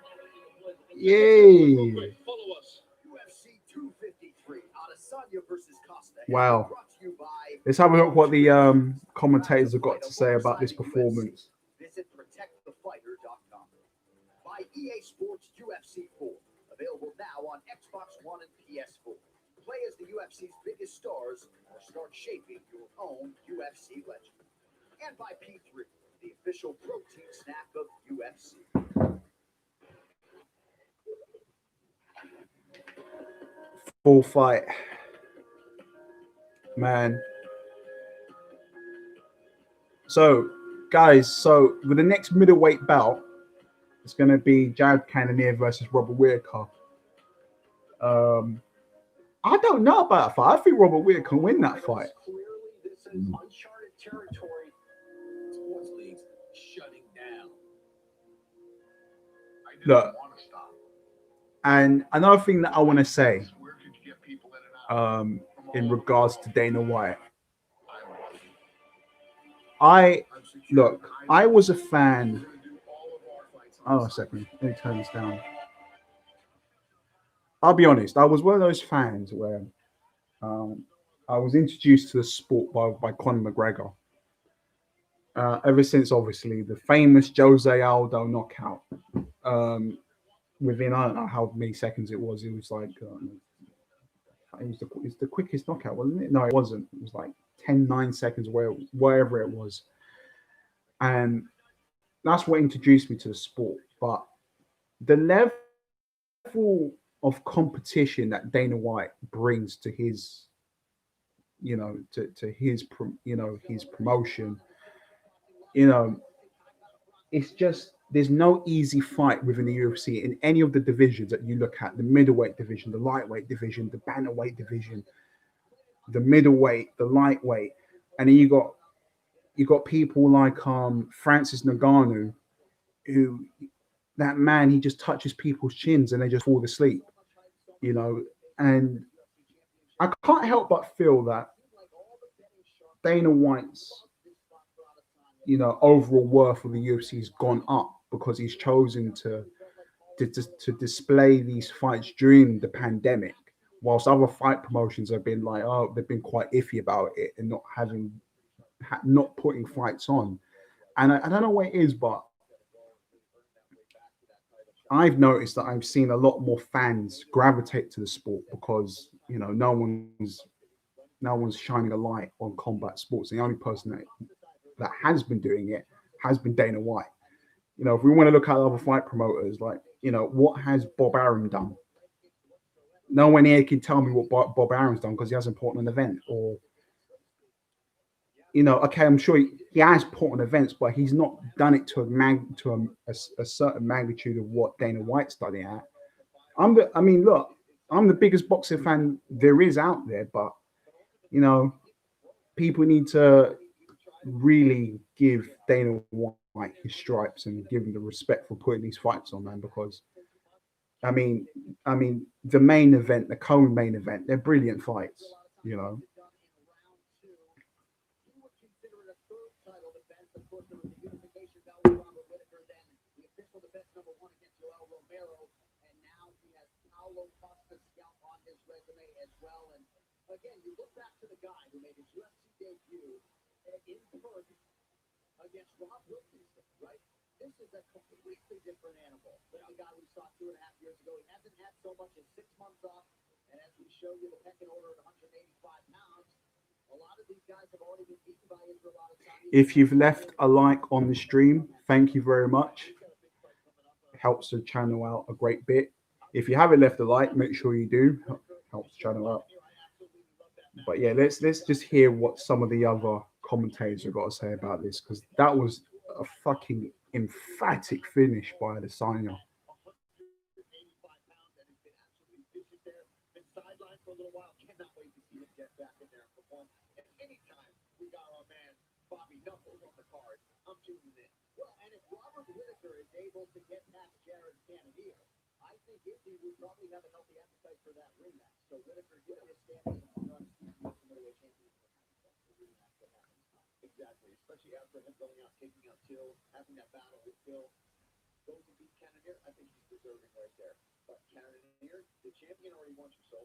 Yay. Follow us. UFC253. Adesanya versus Costa. Wow. Brought to you by Let's have a look what the commentators have got to say about this performance. Visit protectthefighter.com. By EA Sports UFC 4. Available now on Xbox One and PS4. Play as the UFC's biggest stars or start shaping your own UFC legend. And by P3, the official protein snack of UFC. Full fight. Man. So, guys, with the next middleweight bout, it's going to be Jared Cannonier versus Robert Whitaker. I don't know about that fight. I think Robert Whitaker can win that fight. Clearly, this is uncharted territory. Sports leagues shutting down. Look, and another thing that I want to say in regards to Dana White, I was a fan. Oh, a second. Let me turn this down. I'll be honest. I was one of those fans where I was introduced to the sport by Conor McGregor. Ever since, obviously, the famous Jose Aldo knockout. Within, I don't know how many seconds it was. It was like, it's the quickest knockout, wasn't it? No, it wasn't. It was like 10-9 seconds, wherever it was. And that's what introduced me to the sport. But the level of competition that Dana White brings to his, to his promotion, it's just, there's no easy fight within the UFC in any of the divisions that you look at: the middleweight division, the lightweight division, the bantamweight division, the middleweight, the lightweight, and then you got people like Francis Ngannou, who, that man, he just touches people's chins and they just fall asleep, and I can't help but feel that Dana White's overall worth of the UFC has gone up because he's chosen to display these fights during the pandemic, whilst other fight promotions have been like, oh, they've been quite iffy about it and not putting fights on. And I don't know what it is, but I've noticed that I've seen a lot more fans gravitate to the sport because no one's shining a light on combat sports. The only person that has been doing it has been Dana White. If we want to look at other fight promoters, like, what has Bob Arum done? No one here can tell me what Bob Arum's done because he hasn't put on an event. Or, okay, I'm sure he has put on events, but he's not done it to a certain magnitude of what Dana White's done it at. Look, I'm the biggest boxing fan there is out there, but people need to really give Dana White his stripes and give him the respect for putting these fights on, man. Because the main event, the co-main event, they're brilliant fights. Paulo Costa scalp on his resume as well. And again, you look back to the guy who made his UFC debut in Perth against Rob Wilkinson, right? This is a completely different animal than the guy we saw 2.5 years ago. He hasn't had so much as 6 months off. And as we show you the pecking order at 185 pounds, a lot of these guys have already been beaten by Israel Adesanya. If you've left a like on the stream, thank you very much. It helps the channel out a great bit. If you haven't left a like, make sure you do. Helps the channel out. But yeah, let's just hear what some of the other commentators have got to say about this, because that was a fucking emphatic finish by Adesanya. Able to get past Jared Cannonier, I think Izzy would probably have a healthy appetite for that rematch. So Whitaker, given his standing in the middleweight championship, exactly, especially after him going out, taking out Till, having that battle with Till, goes to beat Cannonier. I think he's deserving right there. But Cannonier, the champion, already won you. So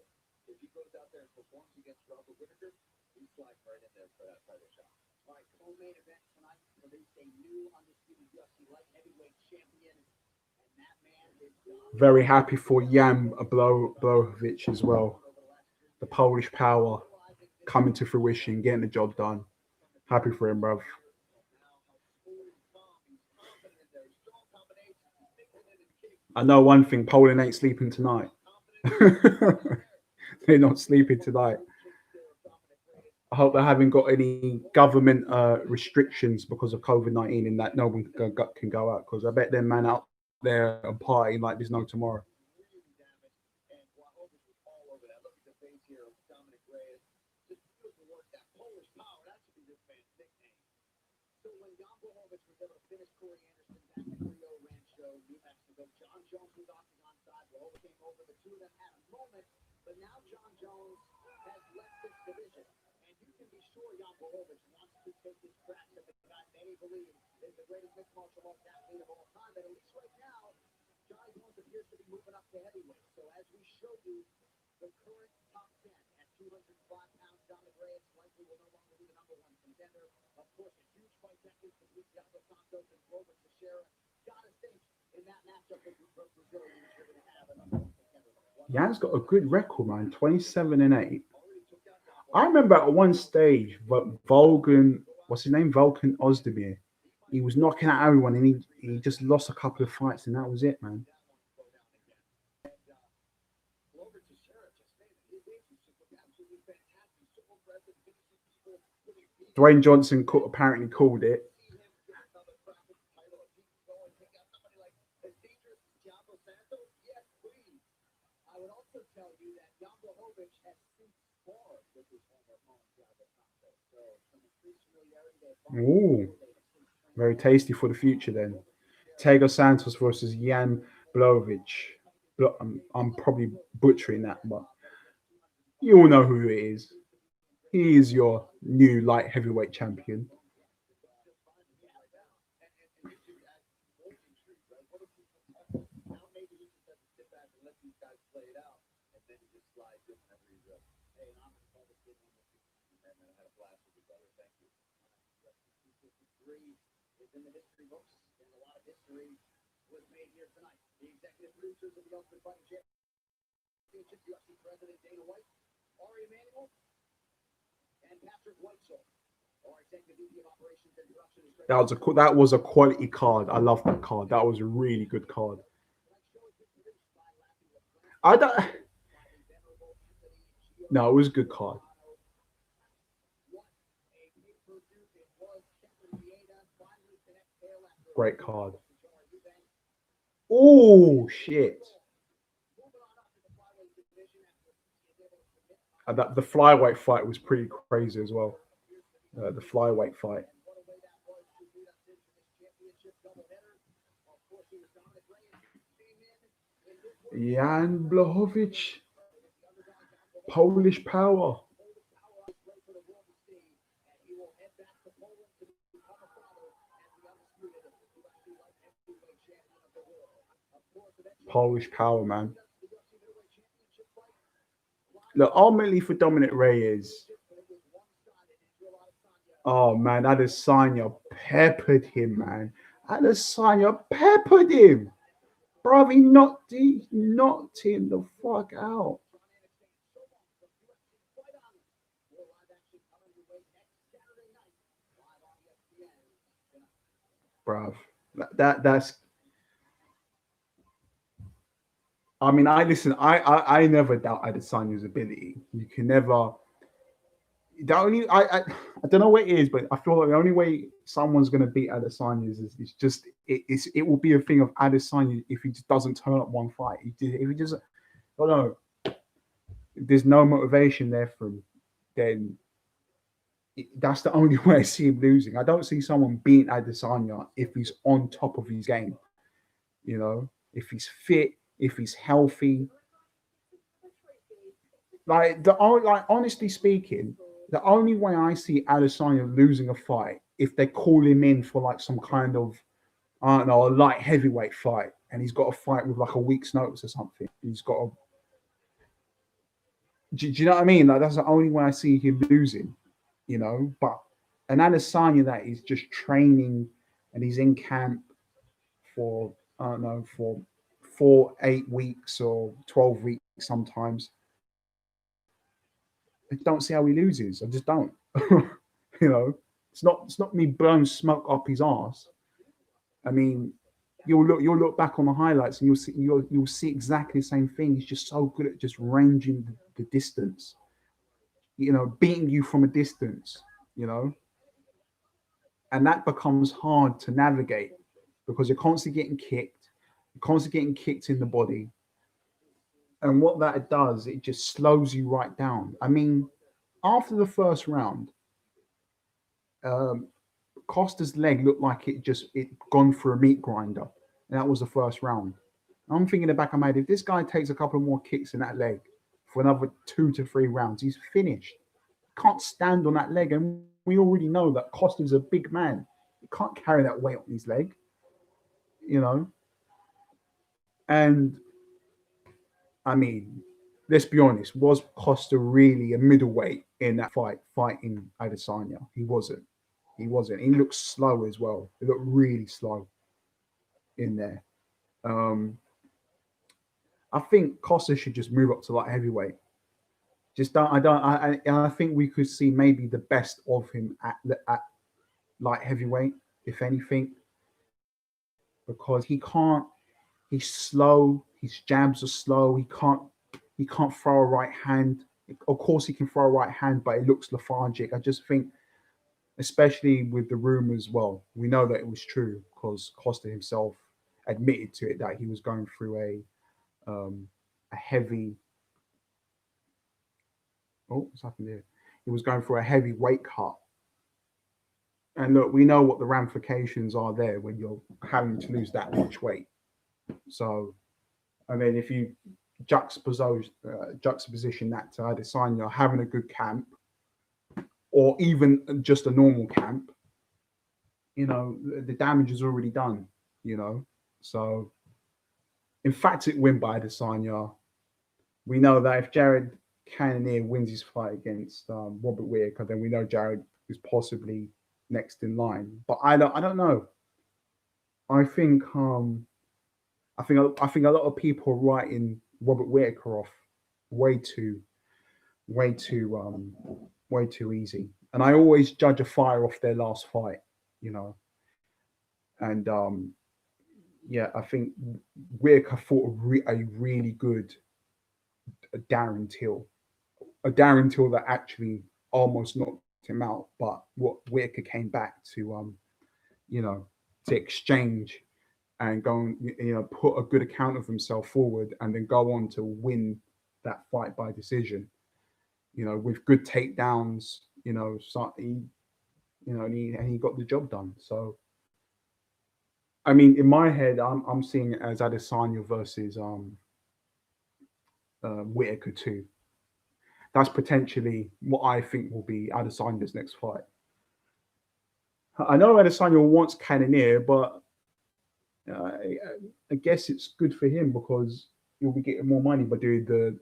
if he goes out there and performs against Robert Whitaker, he's sliding right in there for that title shot. All right, co-main event tonight produced a new undisputed UFC light heavyweight champion, and that man is very happy for Jan Blachowicz as well. The Polish power coming to fruition, getting the job done. Happy for him, bruv. I know one thing, Poland ain't sleeping tonight. They're not sleeping tonight. I hope they haven't got any government restrictions because of COVID-19 in that no one can go out, because I bet them man out there and partying like there's no tomorrow. But now John Jones has left this division, and you can be sure Jan Blachowicz wants to take his cracks at the guy many believe is the greatest mixed martial arts athlete of all time. But at least right now, John Jones appears to be moving up to heavyweight. So as we show you, the current top 10 at 205 pounds, Dominic Reyes likely will no longer be the number one contender. Of course, a huge fight between Thiago Santos and Glover Teixeira. Gotta think in that matchup with Brazilians, you're going to have another one contender. Jan's got a good record, man. 27-8. I remember at one stage, Volkan, what's his name? Volkan Ozdemir. He was knocking out everyone, and he just lost a couple of fights, and that was it, man. Dwayne Johnson apparently called it. Ooh, very tasty for the future then. Thiago Santos versus Jan Blachowicz. I'm probably butchering that, but you all know who it is. He is your new light heavyweight champion. man. I had a blast with you, brother. Thank you. 253 is in the history books, and a lot of history was made here tonight. The executive producers of the Ultimate Fighting Championship, UFC President Dana White, Ari Emanuel, and Patrick Whitesell. Our executive VP of Operations and Production is That was a quality card. I love that card. That was a really good card. I don't. No, it was a good card. Great card. Oh shit! The flyweight fight was pretty crazy as well. The flyweight fight. Jan Blachowicz, Polish power. Polish power, man. Look, ultimately for Dominic Reyes. Oh man, Adesanya peppered him, man. Adesanya peppered him. Bro, he knocked him the fuck out. Bruv. That's I mean, I never doubt Adesanya's ability. You can never I don't know what it is, but I feel like the only way someone's gonna beat Adesanya is just it will be a thing of Adesanya if he just doesn't turn up one fight. If he just I don't know, if there's no motivation there for him, then that's the only way I see him losing. I don't see someone beating Adesanya if he's on top of his game. You know, if he's fit, if he's healthy. Like honestly speaking, the only way I see Adesanya losing a fight if they call him in for like some kind of I don't know, a light heavyweight fight, and he's got to fight with like a week's notice or something. He's got to. Do you know what I mean? Like that's the only way I see him losing. You know, but an Adesanya that is just training and he's in camp for I don't know for 4-8 weeks or 12 weeks sometimes. I don't see how he loses. I just don't. You know, it's not me blowing smoke up his ass. I mean, you'll look back on the highlights and you'll see exactly the same thing. He's just so good at just ranging the distance. You know, beating you from a distance. You know, and that becomes hard to navigate because you're constantly getting kicked. You're constantly getting kicked in the body. And what that does, it just slows you right down. I mean, after the first round, Costa's leg looked like it gone through a meat grinder. And that was the first round. I'm thinking in the back of my head, if this guy takes a couple more kicks in that leg for another 2 to 3 rounds, he's finished. Can't stand on that leg. And we already know that Costa's a big man. He can't carry that weight on his leg. You know? And I mean, let's be honest, was Costa really a middleweight in that fight, fighting Adesanya? He wasn't. He wasn't. He looked slow as well. He looked really slow in there. I think Costa should just move up to light heavyweight. I think we could see maybe the best of him at light heavyweight, if anything, because he's slow. His jabs are slow. He can't throw a right hand. Of course, he can throw a right hand, but it looks lethargic. I just think, especially with the rumors, well, we know that it was true because Costa himself admitted to it that he was going through a heavy. Oh, what's happened here? He was going through a heavy weight cut. And look, we know what the ramifications are there when you're having to lose that much weight. So, I mean, if you juxtaposition that to Adesanya having a good camp, or even just a normal camp, you know, the damage is already done, you know. So, emphatic win by Adesanya. We know that if Jared Cannonier wins his fight against Robert Whittaker, then we know Jared is possibly next in line. But I don't know. I think I think a lot of people are writing Robert Whittaker off way too way too way too easy. And I always judge a fighter off their last fight, you know. And yeah, I think Whittaker fought a really good Darren Till, a Darren Till that actually almost knocked him out. But what Whittaker came back to, you know, to exchange and go and, you know, put a good account of himself forward, and then go on to win that fight by decision. You know, with good takedowns. You know, so he, you know, and he got the job done. So, I mean, in my head, I'm seeing it as Adesanya versus Whittaker too. That's potentially what I think will be Adesanya's next fight. I know Adesanya wants Cannonier, but I guess it's good for him because he'll be getting more money by doing the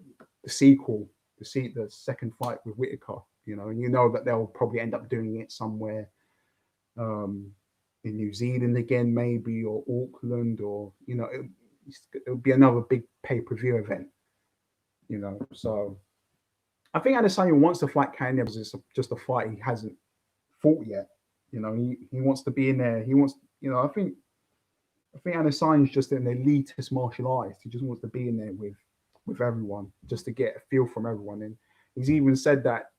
sequel, the second fight with Whittaker. You know, and you know that they'll probably end up doing it somewhere in New Zealand again, maybe, or Auckland, or, you know, it'll be another big pay-per-view event. You know, so I think Adesanya wants to fight Cannonier because it's just a fight he hasn't fought yet. You know, he wants to be in there. He wants, you know, I think Adesanya is just an elitist martial artist. He just wants to be in there with everyone, just to get a feel from everyone. And he's even said that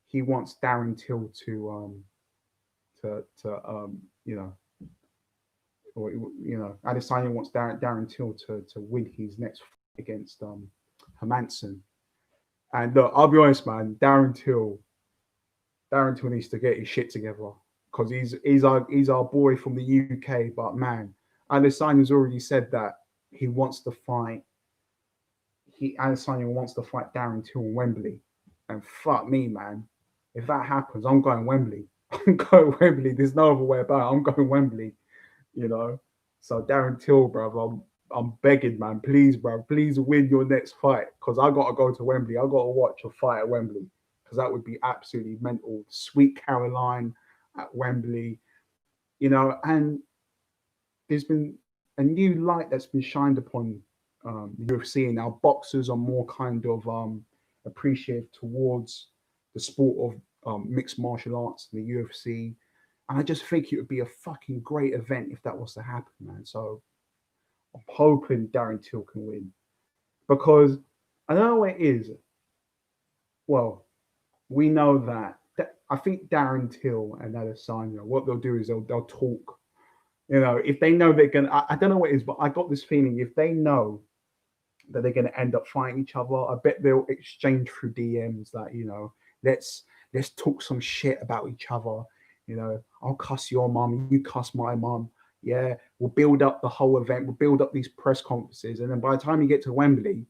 he wants Darren Till to you know, or, you know, Adesanya wants Darren Till to win his next fight against Hermanson. And look, I'll be honest, man, Darren Till needs to get his shit together, because he's our boy from the UK. But man, Adesanya's already said that he wants to fight. Adesanya wants to fight Darren Till in Wembley, and fuck me, man, if that happens, I'm going Wembley. I'm going Wembley. There's no other way about it. I'm going Wembley. You know. So Darren Till, bro, I'm begging, man, please, bro, please win your next fight, because I gotta go to Wembley. I gotta watch a fight at Wembley, because that would be absolutely mental. Sweet Caroline at Wembley, you know. And there's been a new light that's been shined upon the UFC, and now boxers are more kind of appreciative towards the sport of mixed martial arts in the UFC. And I just think it would be a fucking great event if that was to happen, man. So I'm hoping Darren Till can win, because I don't know what it is. Well, we know that I think Darren Till and Adesanya, what they'll do is they'll talk. You know, if they know they're gonna, I don't know what it is, but I got this feeling if they know that they're gonna end up fighting each other, I bet they'll exchange through DMs that, you know, let's talk some shit about each other. You know, I'll cuss your mum, you cuss my mum. Yeah, we'll build up the whole event. We'll build up these press conferences, and then by the time you get to Wembley,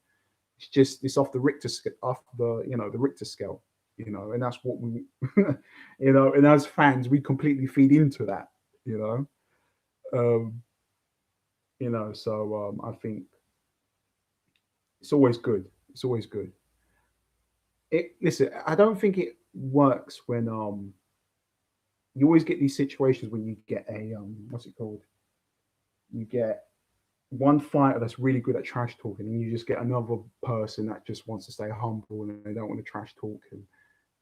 it's off the Richter scale, the Richter scale. You know, and that's what we, you know, and as fans, we completely feed into that. You know, so I think it's always good. It's always good. Listen, I don't think it works when you always get these situations when you get a what's it called? You get one fighter that's really good at trash talking, and you just get another person that just wants to stay humble and they don't want to trash talk. And,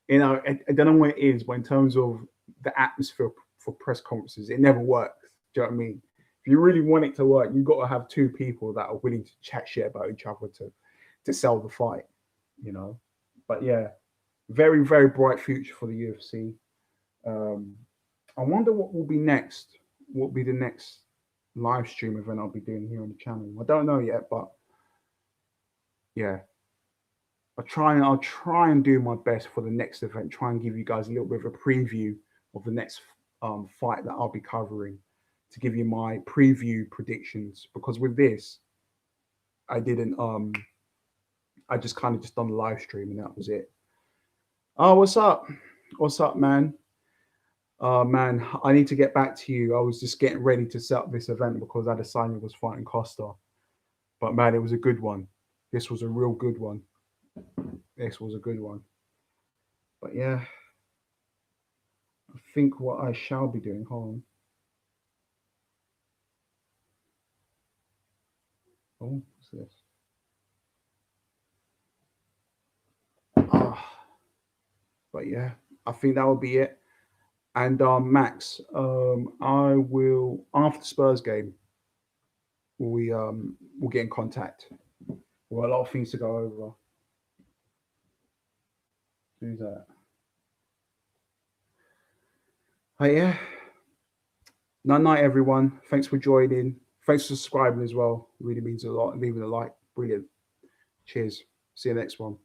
you know, I don't know what it is, but in terms of the atmosphere for press conferences, it never works. Do you know what I mean? If you really want it to work, you've got to have two people that are willing to chat shit about each other to sell the fight, you know. But yeah, very, very bright future for the UFC. I wonder what will be next. What will be the next live stream event I'll be doing here on the channel? I don't know yet, but yeah, I'll try and do my best for the next event. Try and give you guys a little bit of a preview of the next fight that I'll be covering, to give you my preview predictions. Because with this, I didn't. I just kind of just done the live stream and that was it. Oh, what's up? What's up, man? Man, I need to get back to you. I was just getting ready to set up this event because Adesanya was fighting Costa. But man, it was a good one. This was a real good one. This was a good one. But yeah, I think what I shall be doing, hold on. Oh, what's this? But yeah, I think that will be it. And Max, I will after Spurs game, we'll get in contact. Well, a lot of things to go over. Do that. But yeah. Night, everyone. Thanks for joining. Thanks for subscribing as well. It really means a lot. Leaving a like. Brilliant. Cheers. See you next one.